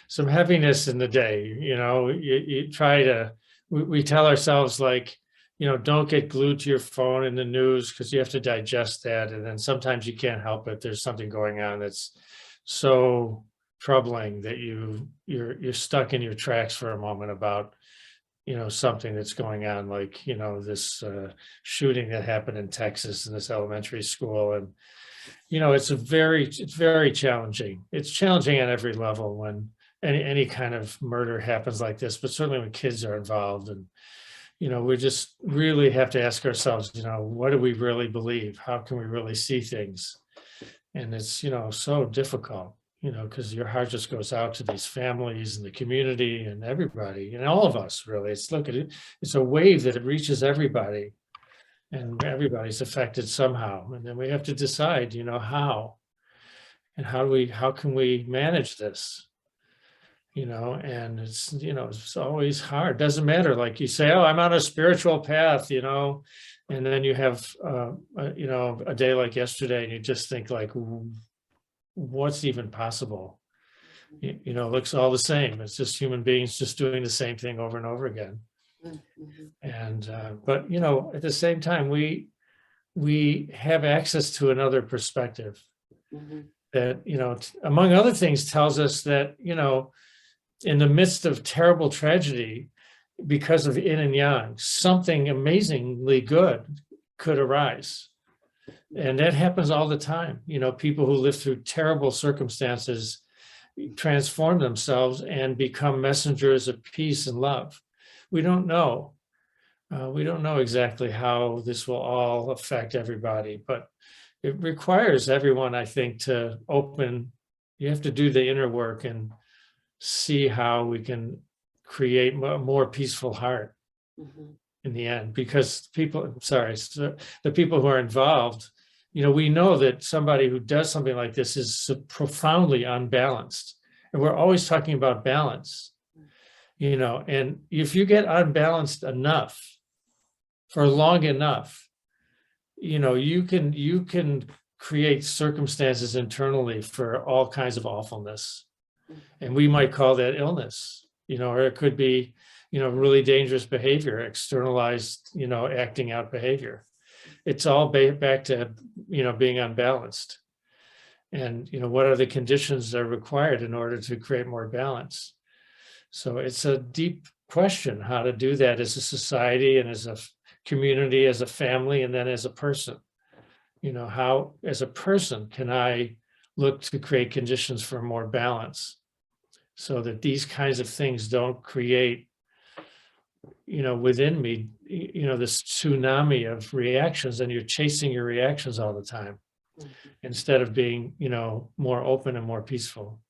some heaviness in the day. You try to, we tell ourselves like, don't get glued to your phone and the news because you have to digest that. And then sometimes you can't help it. There's something going on that's so troubling that you're stuck in your tracks for a moment about, something that's going on, like, this shooting that happened in Texas in this elementary school. And, it's very challenging. It's challenging at every level when any kind of murder happens like this, but certainly when kids are involved. And, we just really have to ask ourselves, what do we really believe? How can we really see things? And it's, so difficult, because your heart just goes out to these families and the community and everybody and all of us, really. Look at it. It's a wave that it reaches everybody, and everybody's affected somehow. And then we have to decide, how, and how can we manage this? And it's always hard. Doesn't matter. Like you say, oh, I'm on a spiritual path, and then you have, a day like yesterday and you just think like, what's even possible? Looks all the same. It's just human beings just doing the same thing over and over again. And, but, at the same time, we have access to another perspective that, among other things, tells us that, in the midst of terrible tragedy, because of yin and yang, something amazingly good could arise. And that happens all the time. People who live through terrible circumstances transform themselves and become messengers of peace and love. We don't know. We don't know exactly how this will all affect everybody, but it requires everyone, I think, to open. You have to do the inner work and see how we can create a more peaceful heart in the end, because the people who are involved, we know that somebody who does something like this is profoundly unbalanced. And we're always talking about balance, and if you get unbalanced enough for long enough, you can create circumstances internally for all kinds of awfulness. And we might call that illness, or it could be, really dangerous behavior, externalized, acting out behavior. It's all back to, being unbalanced. And, what are the conditions that are required in order to create more balance? So it's a deep question, how to do that as a society and as a community, as a family, and then as a person. How, as a person, can I look to create conditions for more balance so that these kinds of things don't create, within me, this tsunami of reactions, and you're chasing your reactions all the time instead of being, more open and more peaceful.